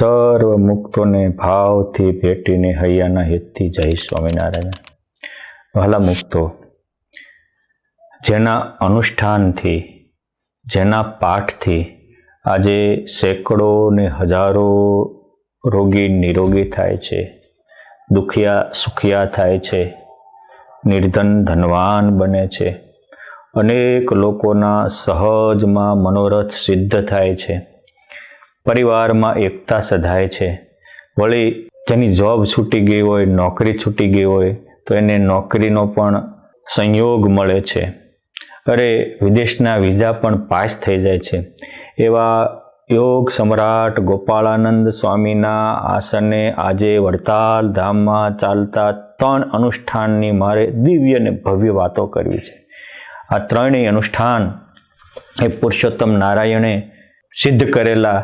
સર્વ મુક્તોને ભાવથી ભેટીને હૈયાના હેતથી જય સ્વામિનારાયણ. વહાલા મુક્તો, જેના અનુષ્ઠાનથી, જેના પાઠથી આજે સેંકડો ને હજારો રોગી નિરોગી થાય છે, દુખિયા સુખિયા થાય છે, નિર્ધન ધનવાન બને છે, અનેક લોકોના સહજમાં મનોરથ સિદ્ધ થાય છે, પરિવારમાં એકતા સધાય છે. વળી જેની જોબ છૂટી ગઈ હોય, નોકરી છૂટી ગઈ હોય તો એને નોકરીનો પણ સંયોગ મળે છે. અરે વિદેશના વિઝા પણ પાસ થઈ જાય છે. એવા યોગ સમ્રાટ ગોપાળાનંદ સ્વામીના આસને આજે વડતાલ ધામમાં ચાલતા 3 અનુષ્ઠાનની મારે દિવ્ય અને ભવ્ય વાતો કરવી છે. આ ત્રણેય અનુષ્ઠાન એ પુરુષોત્તમ નારાયણે સિદ્ધ કરેલા,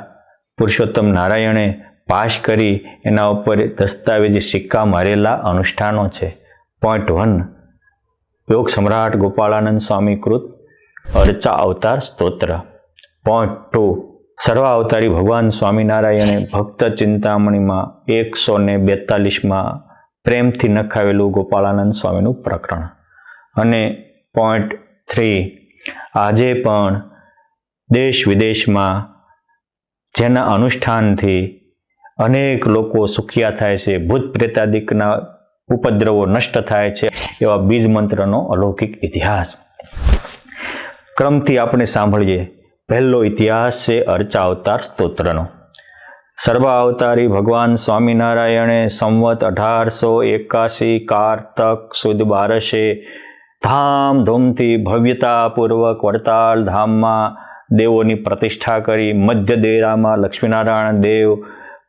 પુરુષોત્તમ નારાયણે પાસ કરી એના ઉપર દસ્તાવેજી સિક્કા મારેલા અનુષ્ઠાનો છે. પોઈન્ટ 1, યોગ સમ્રાટ ગોપાળાનંદ સ્વામી કૃત અર્ચા અવતાર સ્તોત્ર. પોઈન્ટ 2, સર્વાવતારી ભગવાન સ્વામિનારાયણે ભક્ત ચિંતામણીમાં 142માં પ્રેમથી નખાવેલું ગોપાળાનંદ સ્વામીનું પ્રકરણ. અને પોઈન્ટ 3, આજે પણ દેશ વિદેશમાં જેના અનુષ્ઠાનથી અનેક લોકો સુખિયા થાય છે, ભૂત પ્રેતાદિકના ઉપદ્રવો નષ્ટ થાય છે, એવા બીજ મંત્રનો અલૌકિક ઇતિહાસ ક્રમથી આપણે સાંભળીએ. પહેલો ઇતિહાસ છે અર્ચા અવતાર સ્તોત્રનો. સર્વાવતારી ભગવાન સ્વામિનારાયણે સંવત 1881 કારતક સુદ 12 ધામધૂમથી ભવ્યતાપૂર્વક વડતાલ ધામમાં દેવોની પ્રતિષ્ઠા કરી. મધ્ય દેરામાં લક્ષ્મીનારાયણ દેવ,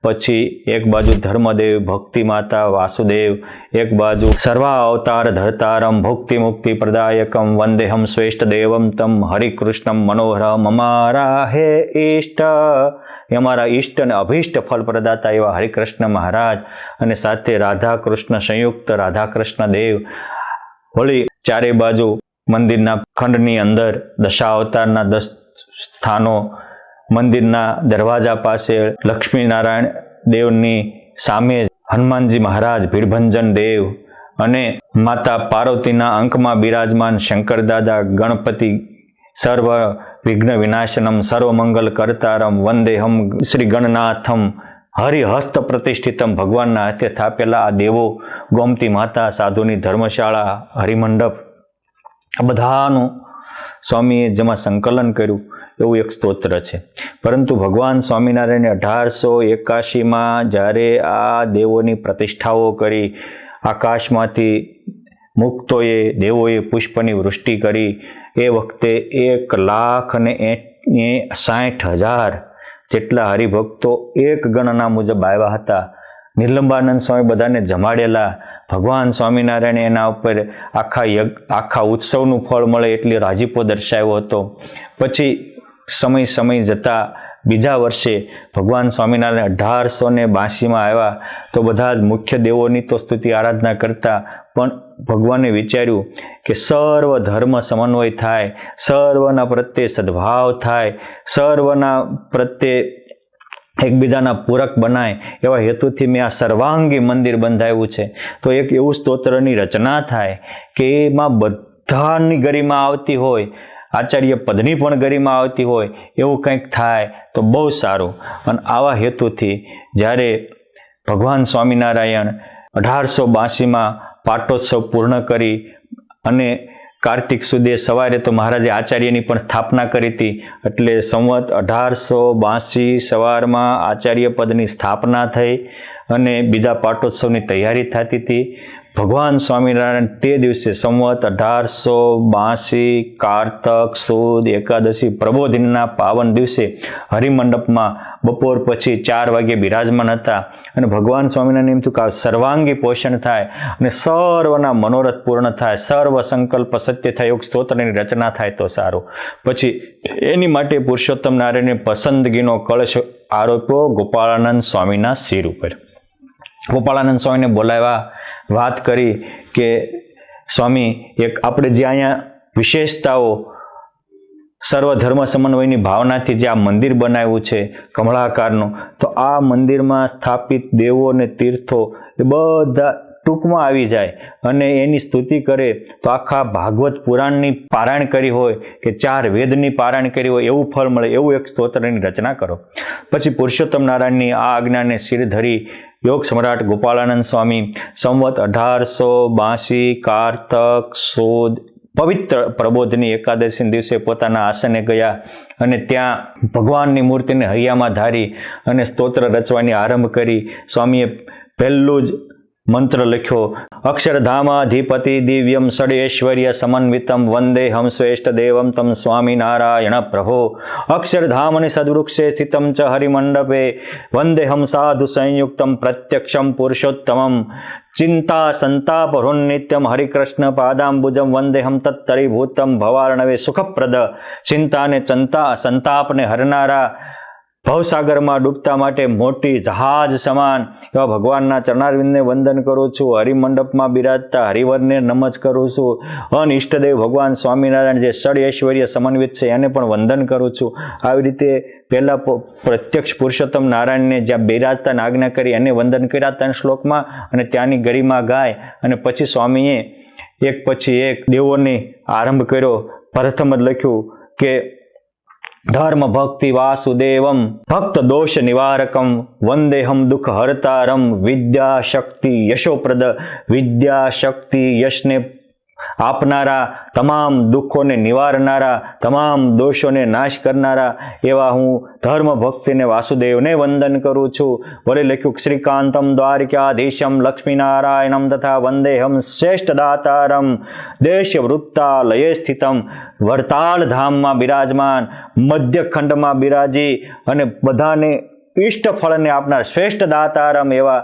પછી એક બાજુ ધર્મદેવ ભક્તિ માતા વાસુદેવ, એક બાજુ સર્વાવતાર ધરતારમ ભુક્તિ મુક્તિ પ્રદાયકમ વંદેહમ શ્રેષ્ઠ દેવમ તમ હરિકૃષ્ણમ મનોહરમ. અમારા હે ઈષ્ટ, અમારા ઈષ્ટ અને અભિષ્ટ ફળ પ્રદાતા એવા હરિકૃષ્ણ મહારાજ, અને સાથે રાધા કૃષ્ણ સંયુક્ત રાધા કૃષ્ણ દેવ. વળી ચારે બાજુ મંદિરના ખંડની અંદર દશાવતારના 10 સ્થાનો, મંદિરના દરવાજા પાસે લક્ષ્મીનારાયણ દેવની સામે હનુમાનજી મહારાજ ભીડભંજન દેવ, અને માતા પાર્વતીના અંકમાં બિરાજમાન શંકર દાદા ગણપતિ, સર્વ વિઘ્ન વિનાશનમ સર્વમંગલ કરતારમ વંદેહમ શ્રી ગણનાથમ હરિહસ્ત પ્રતિષ્ઠિતમ. ભગવાનના હાથે થાપેલા આ દેવો, ગોમતી માતા, સાધુની ધર્મશાળા, હરિમંડપ, આ બધાનું સ્વામીએ જેમાં સંકલન કર્યું એવું એક સ્તોત્ર છે. પરંતુ ભગવાન સ્વામિનારાયણે 1881માં જ્યારે આ દેવોની પ્રતિષ્ઠાઓ કરી, આકાશમાંથી મુક્તોએ દેવોએ પુષ્પની વૃષ્ટિ કરી, એ વખતે 1,60,000 જેટલા હરિભક્તો એક ગણના મુજબ આવ્યા હતા. નિર્લંબાનંદ સ્વામી બધાને જમાડેલા. ભગવાન સ્વામિનારાયણે એના ઉપર આખા ઉત્સવનું ફળ મળે એટલી રાજીપો દર્શાવ્યો હતો. પછી સમય જતાં બીજા વર્ષે ભગવાન સ્વામિનારાયણ 1882માં આવ્યા તો બધા જ મુખ્ય દેવોની તો સ્તુતિ આરાધના કરતા, પણ ભગવાને વિચાર્યું કે સર્વ ધર્મ સમન્વય થાય, સર્વના પ્રત્યે સદભાવ થાય, સર્વના પ્રત્યે એકબીજાના પૂરક બનાય, એવા હેતુથી મેં આ સર્વાંગી મંદિર બંધાવ્યું છે. તો એક એવું સ્તોત્રની રચના થાય કે એમાં બધાની ગરિમા આવતી હોય, આચાર્ય પદની પણ ગરિમા આવતી હોય, એવું કંઈક થાય તો બહુ સારું. અને આવા હેતુથી જ્યારે ભગવાન સ્વામિનારાયણ 1882માં પાટોત્સવ પૂર્ણ કરી અને કાર્તિક સુદે સવારે તો મહારાજે આચાર્યની પણ સ્થાપના કરી હતી, એટલે સંવત 1882 સવારમાં આચાર્ય પદની સ્થાપના થઈ અને બીજા પાટોત્સવની તૈયારી થતી હતી. ભગવાન સ્વામિનારાયણ તે દિવસે સંવત 1882 કારતક સુદ એકાદશી પ્રબોધિનના પાવન દિવસે હરિમંડપમાં બપોર પછી 4 વાગે બિરાજમાન હતા. અને ભગવાન સ્વામિનારાયણ એમ થયું કે સર્વાંગી પોષણ થાય અને સર્વના મનોરથ પૂર્ણ થાય, સર્વ સંકલ્પ સત્ય થાય, યોગ સ્તોત્રની રચના થાય તો સારું. પછી એની માટે પુરુષોત્તમ નારાયણે પસંદગીનો કળશ આરોપ્યો ગોપાળાનંદ સ્વામીના શિર ઉપર. ગોપાળાનંદ સ્વામીને બોલાવ્યા, વાત કરી કે સ્વામી, એક આપણે જે અહીંયા વિશેષતાઓ સર્વધર્મ સમન્વયની ભાવનાથી જે આ મંદિર બનાવ્યું છે કમળાકારનું, તો આ મંદિરમાં સ્થાપિત દેવો અને તીર્થો એ બધા ટૂંકમાં આવી જાય અને એની સ્તુતિ કરે તો આખા ભાગવત પુરાણની પારાયણ કરી હોય કે 4 વેદની પારાયણ કરી હોય એવું ફળ મળે, એવું એક સ્તોત્રની રચના કરો. પછી પુરુષોત્તમ નારાયણની આ આજ્ઞાને શિર ધરી યોગ સમ્રાટ ગોપાળાનંદ સ્વામી સંવત 1882 કારતક સુદ પવિત્ર પ્રબોધની એકાદશી દિવસે પોતાના આસને ગયા અને ત્યાં ભગવાનની મૂર્તિને હૈયામાં ધારી અને સ્તોત્ર રચવાની આરંભ કરી. સ્વામીએ પહેલું જ મંત્ર લખ્યો, અક્ષરધામાધિપતિ દિવ્યમ ષડૈશ્વર્ય સમન્વિતમ વંદેહમ શ્રેષ્ઠ દેવમ તમ સ્વામિનારાયણ પ્રભો. અક્ષરધામની સદવૃક્ષે સ્થિતમ ચ હરિમંડપે વંદેહમ સાધુ સંયુક્તમ પ્રત્યક્ષમ પુરુષોત્તમમ ચિંતા સંતાપહૃન્નિત્યમ હરિકૃષ્ણ પાદાંબુજમ વંદેહમ તત્તરીભૂતમ ભવાર્ણવે સુખપ્રદ. ચિંતા અને સંતાપને હરનારા ભવસાગરમાં ડૂબતા માટે મોટી જહાજ સમાન એવા ભગવાનના ચરણારવિંદને વંદન કરું છું. હરિમંડપમાં બિરાજતા હરિવરને નમજ કરું છું. અન ઈષ્ટદેવ ભગવાન સ્વામિનારાયણ જે ષડ ઐશ્વર્ય સમન્વિત છે એને પણ વંદન કરું છું. આવી રીતે પહેલા પ્રત્યક્ષ પુરુષોત્તમ નારાયણને જ્યાં બિરાજતાને આજ્ઞા કરી એને વંદન કર્યા 3 શ્લોકમાં અને ત્યાંની ગરિમા ગાય અને પછી સ્વામીએ એક પછી એક દેવોને આરંભ કર્યો. પ્રથમ જ લખ્યું કે ધર્મ ભક્તિ વાસુદેવમ ભક્ત દોષ નિવારકમ વંદેહમ દુઃખ હરતારમ વિદ્યા શક્તિ યશોપ્રદ. વિદ્યા શક્તિ યશને આપનારા, તમામ દુઃખોને નિવારનારા, તમામ દોષોને નાશ કરનારા એવા હું ધર્મ ભક્તિને વાસુદેવને વંદન કરું છું. વળી લખ્યું શ્રીકાંતમ દ્વારિકાધીશમ લક્ષ્મીનારાયણમ તથા વંદેહમ શ્રેષ્ઠ દાતારમ દેશ વૃત્તાલયે સ્થિતમ. વરતાલ ધામમાં બિરાજમાન, મધ્યખંડમાં બિરાજી અને બધાને ઇષ્ટ ફળને આપનાર શ્રેષ્ઠ દાતારમ એવા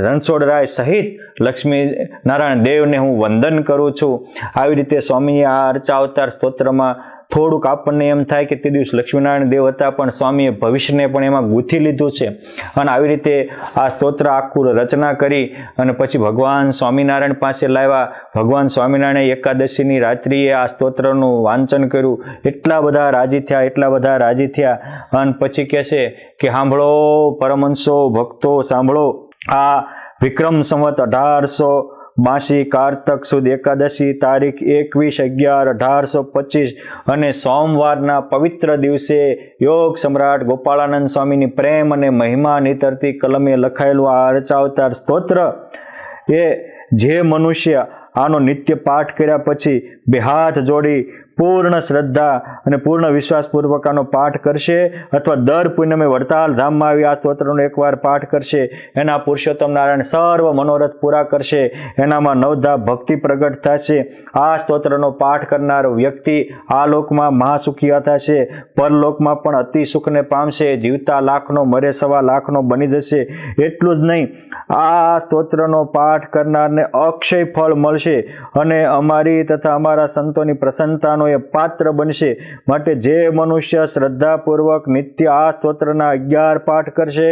રણછોડરાય સહિત લક્ષ્મી નારાયણ દેવને હું વંદન કરું છું. આવી રીતે સ્વામીએ આ અર્ચાવતાર સ્તોત્રમાં થોડુંક આપણને એમ થાય કે તે દિવસ લક્ષ્મીનારાયણ દેવ હતા, પણ સ્વામીએ ભવિષ્યને પણ એમાં ગૂંથી લીધું છે. અને આવી રીતે આ સ્તોત્ર આખું રચના કરી અને પછી ભગવાન સ્વામિનારાયણ પાસે લાવ્યા. ભગવાન સ્વામિનારાયણ એકાદશીની રાત્રિએ આ સ્તોત્રનું વાંચન કર્યું. એટલા બધા રાજી થયા અને પછી કહેશે કે સાંભળો પરમહંસો ભક્તો, સાંભળો આ વિક્રમ સંવત 1882 કારતક સુદ એકાદશી તારીખ 21/11/1825 અને સોમવારના પવિત્ર દિવસે યોગ સમ્રાટ ગોપાળાનંદ સ્વામીની પ્રેમ અને મહિમા નીતરતી કલમે લખાયેલું આ અર્ચાવતાર સ્તોત્ર એ જે મનુષ્ય આનો નિત્ય પાઠ કર્યા પછી 2 હાથ જોડી પૂર્ણ શ્રદ્ધા અને પૂર્ણ વિશ્વાસપૂર્વક આનો પાઠ કરશે અથવા દર પૂનમે વડતાલ ધામમાં આવી આ સ્તોત્રનો એકવાર પાઠ કરશે, એના પુરુષોત્તમ નારાયણ સર્વ મનોરથ પૂરા કરશે. એનામાં નવધા ભક્તિ પ્રગટ થશે. આ સ્તોત્રનો પાઠ કરનાર વ્યક્તિ આ લોકમાં મહાસુખી થશે, પરલોકમાં પણ અતિ સુખને પામશે. જીવતા લાખનો મરે 1.25 લાખનો બની જશે. એટલું જ નહીં, આ સ્તોત્રનો પાઠ કરનારને અક્ષય ફળ મળશે અને અમારી તથા અમારા સંતોની પ્રસન્નતાનો એ પાત્ર બનશે. માટે જે મનુષ્ય શ્રદ્ધાપૂર્વક નિત્ય આ સ્તોત્રના 11 પાઠ કરશે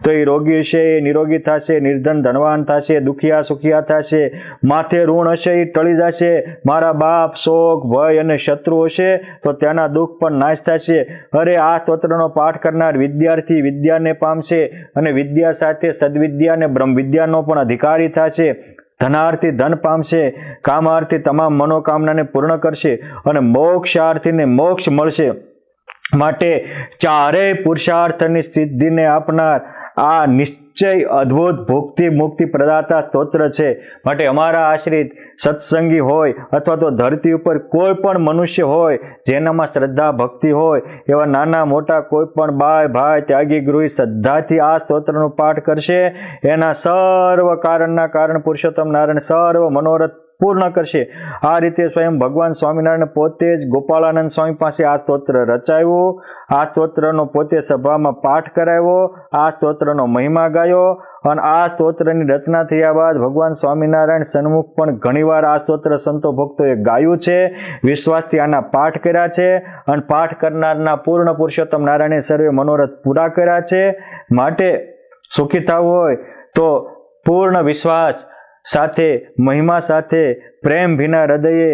તો એ રોગી છે એ નિરોગી થશે, નિર્ધન ધનવાન થશે, દુખિયા સુખિયા થશે, માથે ઋણ હશે એ ટળી જશે, મારા બાપ શોક ભય અને શત્રુ હશે તો ત્યાંના દુઃખ પણ નાશ થશે. અરે આ સ્તોત્રનો પાઠ કરનાર વિદ્યાર્થી વિદ્યાને પામશે અને વિદ્યા સાથે સદવિદ્યા અને બ્રહ્મ વિદ્યાનો પણ અધિકારી થશે. ધનાર્થી ધન પામશે, કામાર્થી તમામ મનોકામનાને પૂર્ણ કરશે અને મોક્ષાર્થીને મોક્ષ મળશે. માટે 4 પુરુષાર્થની સિદ્ધિને આપનાર આ નિશ્ચય અદ્ભુત ભોક્તિ મુક્તિ પ્રદાતા સ્તોત્ર છે. માટે અમારા આશ્રિત સત્સંગી હોય અથવા તો ધરતી ઉપર કોઈ પણ મનુષ્ય હોય જેનામાં શ્રદ્ધા ભક્તિ હોય એવા નાના મોટા કોઈ પણ બાય ભાઈ ત્યાગી ગૃહી શ્રદ્ધાથી આ સ્તોત્રનો પાઠ કરશે, એના સર્વ કારણના કારણ પુરુષોત્તમ નારાયણ સર્વ મનોરથ પૂર્ણ કરશે. આ રીતે સ્વયં ભગવાન સ્વામિનારાયણ પોતે જ ગોપાળાનંદ સ્વામી પાસે આ સ્તોત્ર રચાવ્યું, આ સ્તોત્રનો પોતે સભામાં પાઠ કરાવ્યો, આ સ્તોત્રનો મહિમા ગાયો અને આ સ્તોત્રની રચના થયા બાદ ભગવાન સ્વામિનારાયણ સન્મુખ પણ ઘણીવાર આ સ્તોત્ર સંતો ભક્તોએ ગાયું છે, વિશ્વાસથી આના પાઠ કર્યા છે અને પાઠ કરનારના પૂર્ણ પુરુષોત્તમ નારાયણે સર્વે મનોરથ પૂરા કર્યા છે. માટે સુખી થવું હોય તો પૂર્ણ વિશ્વાસ સાથે, મહિમા સાથે, પ્રેમ ભીના હૃદયે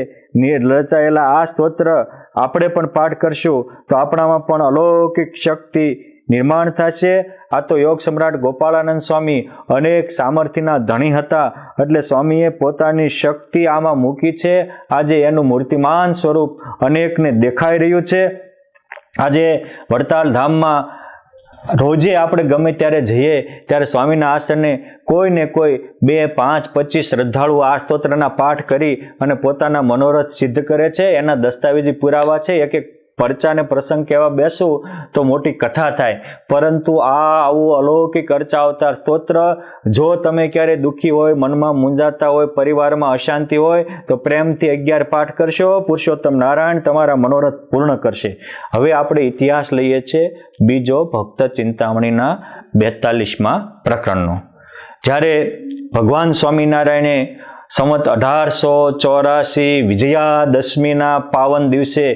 રચાયેલા આ સ્તોત્ર આપણે પણ પાઠ કરશું તો આપણામાં પણ અલૌકિક શક્તિ નિર્માણ થશે. આ તો યોગ સમ્રાટ ગોપાળાનંદ સ્વામી અનેક સામર્થ્યના ધણી હતા, એટલે સ્વામીએ પોતાની શક્તિ આમાં મૂકી છે. આજે એનું મૂર્તિમાન સ્વરૂપ અનેકને દેખાઈ રહ્યું છે. આજે વડતાલ ધામમાં રોજે આપણે ગમે ત્યારે જઈએ ત્યારે સ્વામીના આસને કોઈ ને કોઈ 2, 5, 25 શ્રદ્ધાળુઓ આ સ્તોત્રના પાઠ કરી અને પોતાના મનોરથ સિદ્ધ કરે છે. એના દસ્તાવેજી પુરાવા છે. એક પરચાને પ્રસંગ કહેવા બેસું તો મોટી કથા થાય, પરંતુ આવું અલૌકિક અર્ચા અવતાર સ્તોત્ર જો તમે ક્યારે દુઃખી હોય, મનમાં મૂંઝાતા હોય, પરિવારમાં અશાંતિ હોય તો પ્રેમથી 11 પાઠ કરશો. પુરુષોત્તમ નારાયણ તમારા મનોરથ પૂર્ણ કરશે. હવે આપણે ઇતિહાસ લઈએ છીએ બીજો ભક્ત ચિંતામણીના 42મા પ્રકરણનો. જ્યારે ભગવાન સ્વામિનારાયણે સંવત 1884 વિજયાદશમીના પાવન દિવસે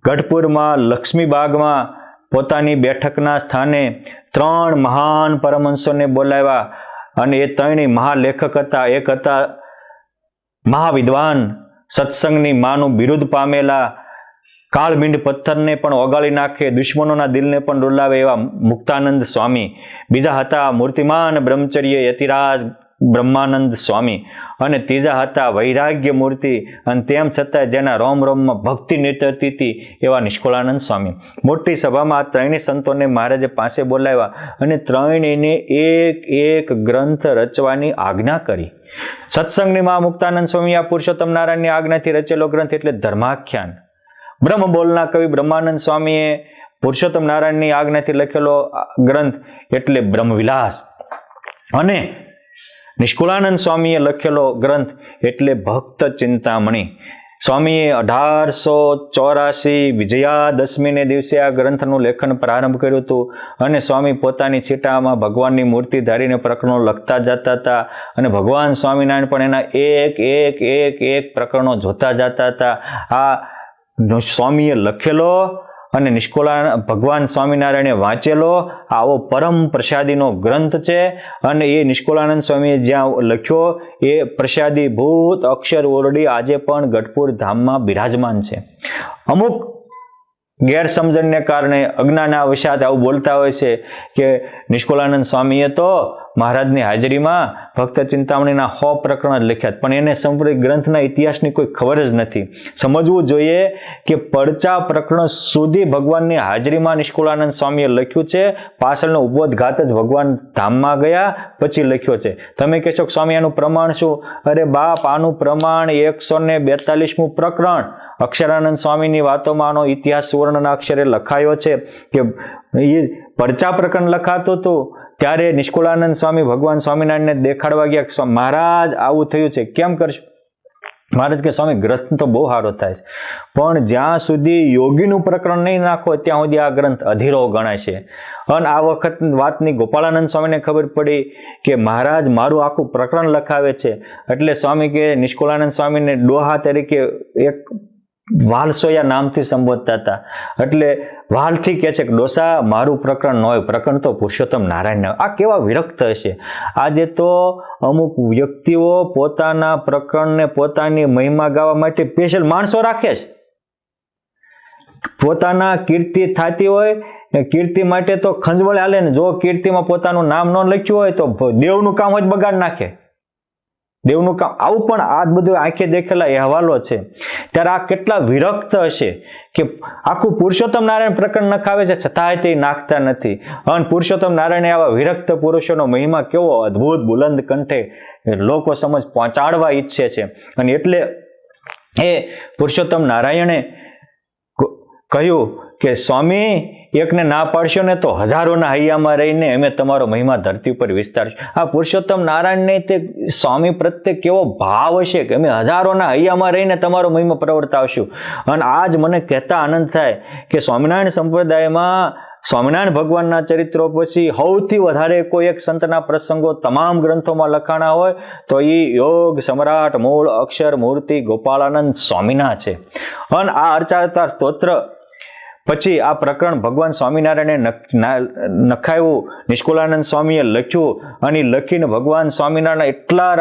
ગઢપુરમાં લક્ષ્મીબાગમાં પોતાની બેઠકના સ્થાને 3 મહાન પરમહંસોને બોલાવ્યા, અને એ 3 મહાલેખક હતા. એક હતા મહાવિદ્વાન, સત્સંગની માનું બિરુદ પામેલા, કાળમીંડ પથ્થરને પણ ઓગાળી નાખે, દુશ્મનોના દિલને પણ ડોલાવે એવા મુક્તાનંદ સ્વામી. બીજા હતા મૂર્તિમાન બ્રહ્મચર્ય યતિરાજ બ્રહ્માનંદ સ્વામી, અને ત્રીજા હતા વૈરાગ્ય મૂર્તિ, અને તેમ છતાં જેના રોમ રોમમાં ભક્તિ નીતરતી હતી એવા નિષ્કુળાનંદ સ્વામી. મોટી સભામાં આ 3 સંતોને મહારાજે પાસે બોલાવ્યા અને 3ને એક ગ્રંથ રચવાની આજ્ઞા કરી. સત્સંગની મા મુક્તાનંદ સ્વામી આ પુરુષોત્તમ નારાયણની આજ્ઞાથી રચેલો ગ્રંથ એટલે ધર્માખ્યાન. બ્રહ્મ બોલના કવિ બ્રહ્માનંદ સ્વામીએ પુરુષોત્તમ નારાયણની આજ્ઞાથી લખેલો ગ્રંથ એટલે બ્રહ્મવિલાસ, અને નિષ્કુળાનંદ સ્વામીએ લખેલો ગ્રંથ એટલે ભક્ત ચિંતામણી. સ્વામીએ 1884 વિજયાદશમીને દિવસે આ ગ્રંથનું લેખન પ્રારંભ કર્યું હતું, અને સ્વામી પોતાની છીટામાં ભગવાનની મૂર્તિ ધારીને પ્રકરણો લખતા જતા હતા, અને ભગવાન સ્વામિનારાયણ પણ એના એક પ્રકરણો જોતા જતા હતા. આ સ્વામીએ લખેલો અને ભગવાન સ્વામિનારાયણે વાંચેલો આવો પરમ પ્રસાદીનો ગ્રંથ છે. અને એ નિષ્કુળાનંદ સ્વામીએ જ્યાં લખ્યો એ પ્રસાદી ભૂત અક્ષર ઓરડી આજે પણ ગઢપુર ધામમાં બિરાજમાન છે. અમુક ગેરસમજણને કારણે અજ્ઞાનાવશાત આવું બોલતા હોય છે કે નિષ્કુળાનંદ સ્વામીએ તો મહારાજની હાજરીમાં ભક્ત ચિંતામણીના 100 પ્રકરણ જ લખ્યા, પણ એને સંપૂર્ણ ગ્રંથના ઇતિહાસની કોઈ ખબર જ નથી. સમજવું જોઈએ કે પડચા પ્રકરણ સુધી ભગવાનની હાજરીમાં નિષ્કુળાનંદ સ્વામીએ લખ્યું છે. પાછળનો ઉબોધઘાત જ ભગવાન ધામમાં ગયા પછી લખ્યો છે. તમે કહેશો કે સ્વામી આનું પ્રમાણ શું? અરે બાપ, આનું પ્રમાણ 142મું પ્રકરણ અક્ષરાનંદ સ્વામીની વાતોમાં આનો ઇતિહાસ સુવર્ણના અક્ષરે લખાયો છે કે એ પડચા પ્રકરણ લખાતું હતું ત્યારે નિષ્કુળાનંદ સ્વામી ભગવાન સ્વામિનારાયણને દેખાડવા ગયા, મહારાજ આવું થયું છે, કેમ કરશો? મહારાજ કે સ્વામી ગ્રંથ તો બહુ સારો થાય છે, પણ જ્યાં સુધી યોગીનું પ્રકરણ નહીં નાખો ત્યાં સુધી આ ગ્રંથ અધીરો ગણાય છે. અને આ વખત વાતની ગોપાળાનંદ સ્વામીને ખબર પડી કે મહારાજ મારું આખું પ્રકરણ લખાવે છે, એટલે સ્વામી કે નિષ્કુળાનંદ સ્વામીને ડોહા તરીકે એક વાલસોયા નામથી સંબોધતા હતા. એટલે વાલથી કહે છે કે ડોસા મારું પ્રકરણ ન હોય, પ્રકરણ તો પુરુષોત્તમ નારાયણ. આ કેવા વિરક્ત હશે. આજે તો અમુક વ્યક્તિઓ પોતાના પ્રકરણને પોતાની મહિમા ગાવા માટે સ્પેશિયલ માણસો રાખે છે. પોતાના કીર્તિ થતી હોય, કીર્તિ માટે તો ખંજવળ હાલે ને. જો કીર્તિમાં પોતાનું નામ ન લખ્યું હોય તો દેવનું કામ હોય બગાડ નાખે. દેવનું કામ આવું પણ આ બધું આંખે દેખેલા અહેવાલો છે. ત્યારે આ કેટલા વિરક્ત હશે કે આખું પુરુષોત્તમ નારાયણ પ્રકરણ નખાવે છે છતાંય તે નાખતા નથી. અને પુરુષોત્તમ નારાયણે આવા વિરક્ત પુરુષોનો મહિમા કેવો અદ્ભુત બુલંદ કંઠે લોકો સમજ પહોંચાડવા ઈચ્છે છે. અને એટલે એ પુરુષોત્તમ નારાયણે કહ્યું કે સ્વામી એકને ના પાડશો ને તો હજારોના હૈયામાં રહીને અમે તમારો મહિમા ધરતી ઉપર વિસ્તારશું. આ પુરુષોત્તમ નારાયણને તે સ્વામી પ્રત્યે કેવો ભાવ હશે કે અમે હજારોના હૈયામાં રહીને તમારો મહિમા પ્રવર્તાવશું. અને આજ મને કહેતા આનંદ થાય કે સ્વામિનારાયણ સંપ્રદાયમાં સ્વામિનારાયણ ભગવાનના ચરિત્રો પછી સૌથી વધારે કોઈ એક સંતના પ્રસંગો તમામ ગ્રંથોમાં લખાણા હોય તો એ યોગ સમ્રાટ મૂળ અક્ષર મૂર્તિ ગોપાળાનંદ સ્વામીના છે. અને આ અર્ચાવતાર સ્તોત્ર પછી આ પ્રકરણ ભગવાન સ્વામિનારાયણે નખાયું, નિષ્કુળાનંદ સ્વામીએ લખ્યું, અને લખીને ભગવાન સ્વામિનારાયણ એટલા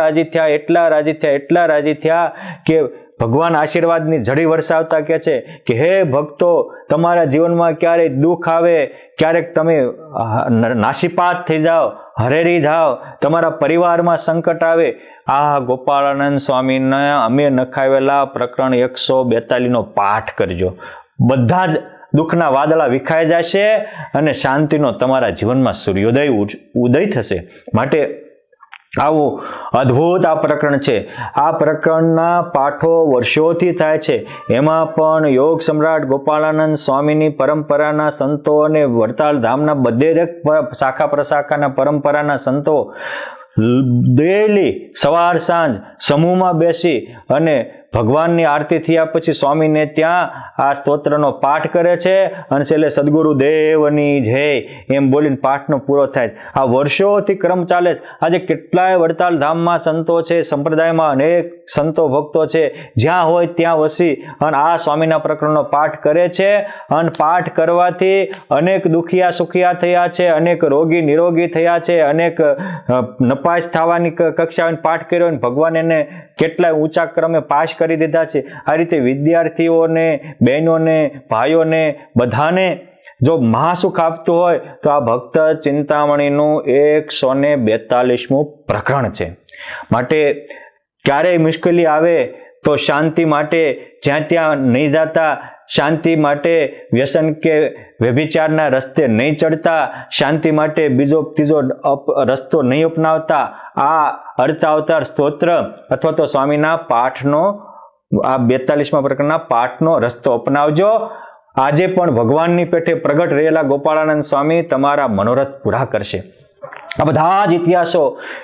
રાજી થયા કે ભગવાન આશીર્વાદની ઝડી વરસાવતા કહે છે કે હે ભક્તો, તમારા જીવનમાં ક્યારેક દુઃખ આવે, ક્યારેક તમે નાશીપાત થઈ જાઓ, હરેરી જાઓ, તમારા પરિવારમાં સંકટ આવે, આ ગોપાળાનંદ સ્વામીના અમે નખાવેલા પ્રકરણ 142 પાઠ કરજો. બધા જ દુઃખના વાદળા વિખાઈ જશે અને શાંતિનો તમારા જીવનમાં ઉદય થશે. માટે આવું અદ્ભુત આ પ્રકરણ છે. આ પ્રકરણના પાઠો વર્ષોથી થાય છે. એમાં પણ યોગ સમ્રાટ ગોપાળાનંદ સ્વામીની પરંપરાના સંતો અને વડતાલ ધામના બધે શાખા પ્રશાખાના પરંપરાના સંતો ડેલી સવાર સાંજ સમૂહમાં બેસી અને ભગવાનની આરતી થયા પછી સ્વામીને ત્યાં આ સ્તોત્રનો પાઠ કરે છે અને છેલ્લે સદગુરુદેવની જય એમ બોલીને પાઠનો પૂરો થાય. આ વર્ષોથી ક્રમ ચાલે છે. આજે કેટલાય વડતાલ ધામમાં સંતો છે, સંપ્રદાયમાં અનેક સંતો ભક્તો છે, જ્યાં હોય ત્યાં વસી અને આ સ્વામીના પ્રકરણનો પાઠ કરે છે. અને પાઠ કરવાથી અનેક દુખિયા સુખિયા થયા છે, અનેક રોગી નિરોગી થયા છે, અનેક નપાસ થવાની કક્ષાએ પાઠ કર્યો અને ભગવાન એને કેટલાય ઊંચા ક્રમે પાસ કરી દીધા છે. આ રીતે વિદ્યાર્થીઓને, બહેનોને, ભાઈઓને બધાને જો મહાસુખ આપતું હોય તો આ ભક્ત ચિંતામણીનું 142મું પ્રકરણ છે. માટે ક્યારેય મુશ્કેલી આવે તો શાંતિ માટે જ્યાં ત્યાં નહીં જતા, શાંતિ માટે વ્યસન કે વ્યભિચારના રસ્તે નહીં ચડતા, શાંતિ માટે બીજો ત્રીજો રસ્તો નહીં અપનાવતા, આ અર્ચાવતાર સ્તોત્ર અથવા તો સ્વામીના પાઠનો આ 42મા પ્રકરણના પાઠનો રસ્તો અપનાવજો. આજે પણ ભગવાનની પેઠે પ્રગટ રહેલા ગોપાળાનંદ સ્વામી તમારા મનોરથ પૂરા કરશે. આ બધા જ ઇતિહાસો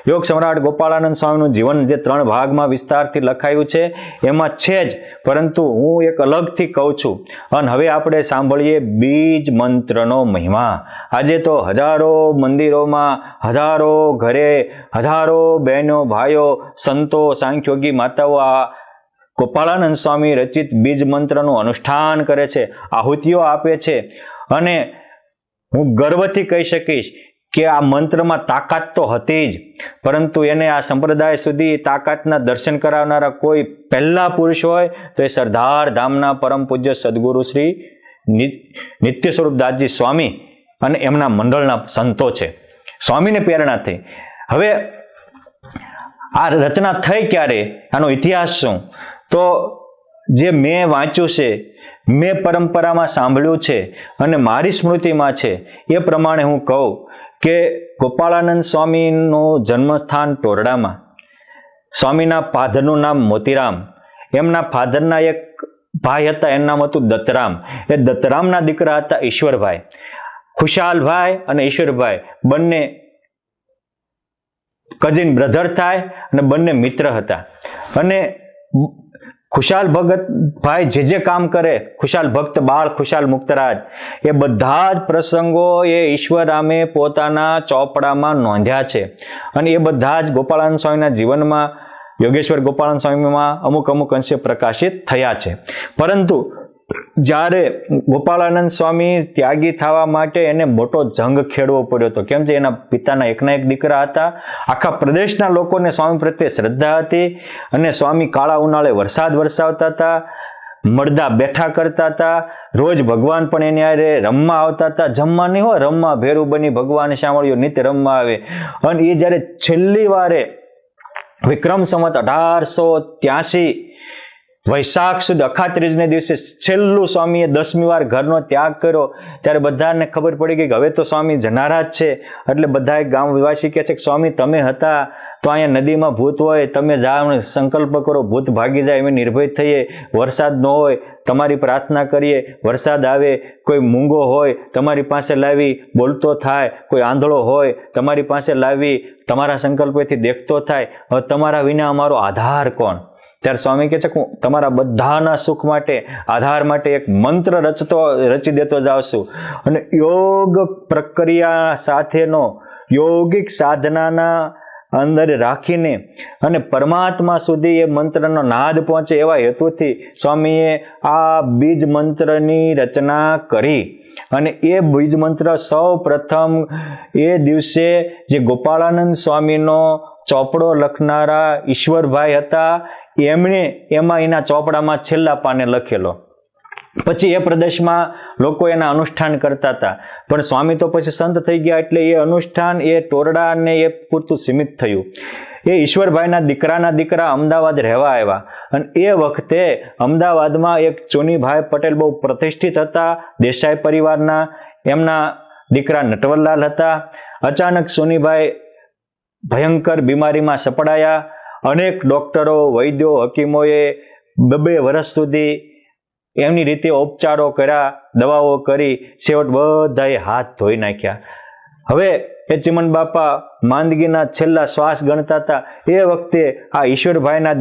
યોગ સમ્રાટ ગોપાળાનંદ સ્વામીનું જીવન જે 3 ભાગમાં વિસ્તારથી લખાયું છે એમાં છે જ, પરંતુ હું એક અલગથી કહું છું. અને હવે આપણે સાંભળીએ બીજ મંત્રનો મહિમા. આજે તો હજારો મંદિરોમાં, હજારો ઘરે, હજારો બહેનો ભાઈઓ, સંતો, સાંખ્યોગી માતાઓ આ ગોપાળાનંદ સ્વામી રચિત બીજ મંત્રનું અનુષ્ઠાન કરે છે, આહુતિઓ આપે છે. અને હું ગર્વથી કહી શકીશ કે આ મંત્રમાં તાકાત તો હતી જ, પરંતુ એને આ સંપ્રદાય સુધી તાકાતના દર્શન કરાવનારા કોઈ પહેલા પુરુષ હોય તો એ સરદાર ધામના પરમ પૂજ્ય સદગુરુ શ્રી નિત્ય સ્વરૂપદાસજી સ્વામી અને એમના મંડળના સંતો છે. સ્વામીને પ્રેરણા થઈ. હવે આ રચના થઈ ક્યારે, આનો ઇતિહાસ શું, તો જે મેં વાંચ્યું છે, મેં પરંપરામાં સાંભળ્યું છે અને મારી સ્મૃતિમાં છે એ પ્રમાણે હું કહું કે ગોપાળાનંદ સ્વામીનું જન્મસ્થાન ટોરડામાં. સ્વામીના ફાધરનું નામ મોતીરામ, એમના ફાધરના એક ભાઈ હતા, એનું નામ હતું દત્તરામ. એ દત્તરામના દીકરા હતા ઈશ્વરભાઈ. ખુશાલભાઈ અને ઈશ્વરભાઈ બંને કઝિન બ્રધર થાય અને બંને મિત્ર હતા. અને ખુશાલ ભગત ભાઈ જે કામ કરે, ખુશાલ ભક્ત બાળ, ખુશાલ મુક્તરાજ, એ બધા જ પ્રસંગો એ ઈશ્વરામે પોતાના ચોપડામાં નોંધ્યા છે. અને એ બધા જ ગોપાળાનંદ સ્વામીના જીવનમાં, યોગેશ્વર ગોપાળાનંદ સ્વામીમાં અમુક અંશે પ્રકાશિત થયા છે. પરંતુ જ્યારે ગોપાળાનંદ સ્વામી ત્યાગી થવા માટે એને મોટો જંગ ખેડવો પડ્યો હતો. કેમ છે, એના પિતાના એકના એક દીકરા હતા. આખા પ્રદેશના લોકોને સ્વામી પ્રત્યે શ્રદ્ધા હતી અને સ્વામી કાળા ઉનાળે વરસાદ વરસાવતા હતા, મળદા બેઠા કરતા હતા, રોજ ભગવાન પણ એની હારે રમવા આવતા હતા. જમવા નહીં હોય, રમવા ભેરું બની ભગવાન સાંભળ્યું નિત્ય રમવા આવે. અને એ જ્યારે છેલ્લી વારે વિક્રમ સંવત 1883 વૈશાખ સુદ અખાત્રીજને દિવસે છેલ્લું સ્વામીએ 10મી વાર ઘરનો ત્યાગ કર્યો, ત્યારે બધાને ખબર પડી ગઈ કે હવે તો સ્વામી જનારા જ છે. એટલે બધા ગામવાસી કહે છે કે સ્વામી તમે હતા તો અહીંયા નદીમાં ભૂત હોય, તમે જાઓ સંકલ્પ કરો, ભૂત ભાગી જાય, અમે નિર્ભય થઈએ. વરસાદ ન હોય, તમારી પ્રાર્થના કરીએ, વરસાદ આવે. કોઈ મૂંગો હોય, તમારી પાસે લાવી બોલતો થાય. કોઈ આંધળો હોય, તમારી પાસે લાવી તમારા સંકલ્પથી દેખતો થાય. હવે તમારા વિના અમારો આધાર કોણ? ત્યારે સ્વામી કહે છે કે હું તમારા બધાના સુખ માટે, આધાર માટે એક મંત્ર રચી દેતો જાઉં છું. અને યોગ પ્રક્રિયા સાથેનો યોગિક સાધનાના અંદર રાખીને અને પરમાત્મા સુધી એ મંત્રનો નાદ પહોંચે એવા હેતુથી સ્વામીએ આ બીજ મંત્રની રચના કરી. અને એ બીજ મંત્ર સૌ પ્રથમ એ દિવસે જે ગોપાળાનંદ સ્વામીનો ચોપડો લખનારા ઈશ્વરભાઈ હતા, એમણે એમાં એના ચોપડામાં છેલ્લા પાને લખેલો. પછી એ પ્રદેશમાં લોકો એના અનુષ્ઠાન કરતા હતા, પણ સ્વામી તો પછી સંત થઈ ગયા એટલે એ અનુષ્ઠાન એ ટોરડા ને એ પૂરતું સીમિત થયું. એ ઈશ્વરભાઈના દીકરા અમદાવાદ રહેવા આવ્યા અને એ વખતે અમદાવાદમાં એક ચોનીભાઈ પટેલ બહુ પ્રતિષ્ઠિત હતા, દેસાઈ પરિવારના. એમના દીકરા નટવરલાલ હતા. અચાનક સોનીભાઈ ભયંકર બીમારીમાં સપડાયા. અનેક ડોક્ટરો, વૈદ્યો, હકીમોએ 2 વર્ષ સુધી એમની રીતે ઉપચારો કર્યા, દવાઓ કરી, છેવટ બધાએ હાથ ધોઈ નાખ્યા. હવે એ ચિમન બાપા માંદગીના છેલ્લા શ્વાસ ગણતા હતા. એ વખતે આ ઈશ્વરભાઈના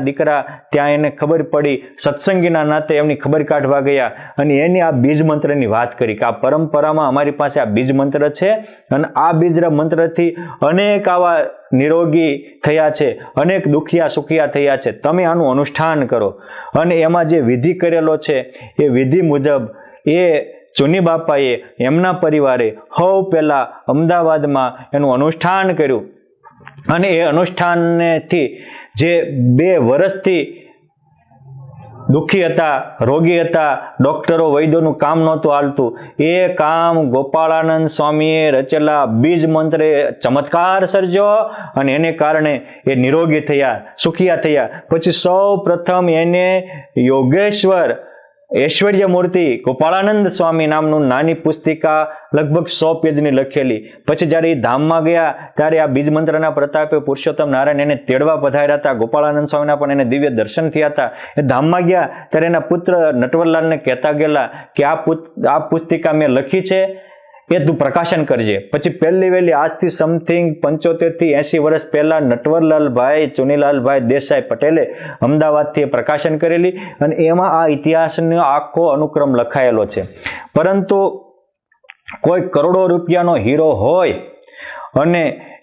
દીકરા ત્યાં એને ખબર પડી, સત્સંગીના નાતે એમની ખબર કાઢવા ગયા અને એની આ બીજ મંત્રની વાત કરી કે આ પરંપરામાં અમારી પાસે આ બીજ મંત્ર છે અને આ બીજ મંત્રથી અનેક આવા નિરોગી થયા છે, અનેક દુખિયા સુખિયા થયા છે, તમે આનું અનુષ્ઠાન કરો. અને એમાં જે વિધિ કરેલો છે એ વિધિ મુજબ એ ચોની બાપાએ એમના પરિવારે પહેલા અમદાવાદમાં એનું અનુષ્ઠાન કર્યું અને એ અનુષ્ઠાનથી જે 2 વર્ષથી દુઃખી હતા, રોગી હતા, ડોક્ટરો વૈદ્યોનું કામ નહોતું હાલતું, એ કામ ગોપાળાનંદ સ્વામીએ રચેલા બીજ મંત્રે ચમત્કાર સર્જ્યો અને એને કારણે એ નિરોગી થયા, સુખિયા થયા. પછી સૌ પ્રથમ એને યોગેશ્વર ઐશ્વર્ય મૂર્તિ ગોપાળાનંદ સ્વામી નામનું નાની પુસ્તિકા લગભગ 100 પેજની લખેલી. પછી જ્યારે એ ધામમાં ગયા ત્યારે આ બીજ મંત્રના પ્રતાપે પુરુષોત્તમ નારાયણ એને તેડવા પધાર્યા હતા. ગોપાળાનંદ સ્વામીના પણ એને દિવ્ય દર્શન થયા હતા. એ ધામમાં ગયા ત્યારે એના પુત્ર નટવરલાલને કહેતા ગયેલા કે આ પુસ્તિકા મેં લખી છે, એ તું પ્રકાશન કરજે. પછી પહેલી વહેલી આજથી સમથિંગ 75 થી 80 વર્ષ પહેલા નટવરલાલભાઈ ચોનીલાલભાઈ દેસાઈ પટેલે અમદાવાદથી પ્રકાશન કરેલી અને એમાં આ ઇતિહાસનો આખો અનુક્રમ લખાયેલો છે. પરંતુ કોઈ કરોડો રૂપિયાનો હીરો હોય અને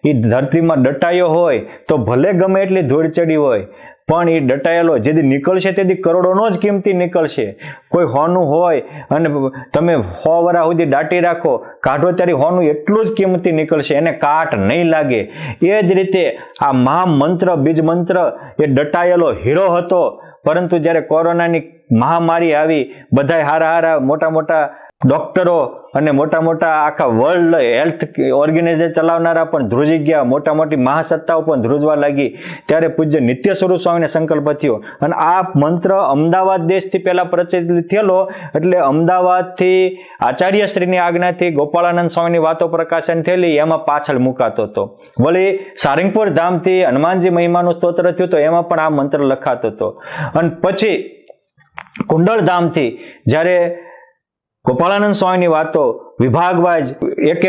એ ધરતીમાં દટાયો હોય તો ભલે ગમે એટલી ધૂળ ચડી હોય પણ એ દટાયેલો જેથી નીકળશે તેથી કરોડોનો જ કિંમતી નીકળશે. કોઈ હોનું હોય અને તમે 100 વર્ષ સુધી દાટી રાખો, કાઢો ત્યારે હોનું એટલું જ કિંમતી નીકળશે, એને કાટ નહીં લાગે. એ જ રીતે આ મહામંત્ર બીજ મંત્ર એ દટાયેલો હીરો હતો, પરંતુ જ્યારે કોરોનાની મહામારી આવી, બધા હારા મોટા મોટા ડોક્ટરો અને મોટા મોટા આખા વર્લ્ડ હેલ્થ ઓર્ગેનાઇઝેશન ચલાવનારા પણ ધ્રુજી ગયા, મોટા મોટી મહાસત્તાઓ પણ ધ્રુજવા લાગી. ત્યારે પૂજ્ય નિત્ય સ્વરૂપ સ્વામીને સંકલ્પ થયો અને આ મંત્ર અમદાવાદ દેશથી પહેલા પ્રચલિત થયેલો એટલે અમદાવાદથી આચાર્યશ્રીની આજ્ઞાથી ગોપાળાનંદ સ્વામીની વાતો પ્રકાશન થયેલી, એમાં પાછળ મુકાતો હતો. વળી સારંગપુર ધામથી હનુમાનજી મહિમાનું સ્તોત્ર થયું તો એમાં પણ આ મંત્ર લખાતો હતો. અને પછી કુંડળ ધામથી જ્યારે ગોપાળાનંદ સ્વામીની વાતો વિભાગ વાઇઝ એક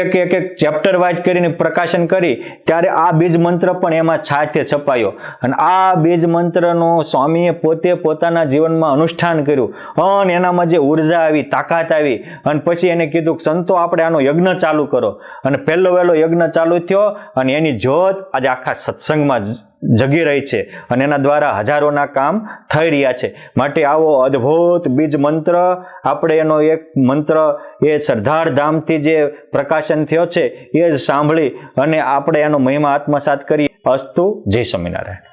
ચેપ્ટર વાઇઝ કરીને પ્રકાશન કરી ત્યારે આ બીજ મંત્ર પણ એમાં છાંયથી છપાયો અને આ બીજ મંત્રનું સ્વામીએ પોતે પોતાના જીવનમાં અનુષ્ઠાન કર્યું અને એનામાં જે ઉર્જા આવી, તાકાત આવી અને પછી એને કીધું કે સંતો આપણે આનો યજ્ઞ ચાલુ કરો અને પહેલો વહેલો યજ્ઞ ચાલુ થયો અને એની જ્યોત આજે આખા સત્સંગમાં જગી રહી છે અને એના દ્વારા હજારોના કામ થઈ રહ્યા છે. માટે આવો અદ્ભુત બીજ મંત્ર આપણે એનો એક મંત્ર એ સરદાર ધામથી જે પ્રકાશન થયો છે એ જ સાંભળી અને આપણે એનો મહિમા આત્મસાત કરીએ. અસ્તુ. જય સ્વામિનારાયણ.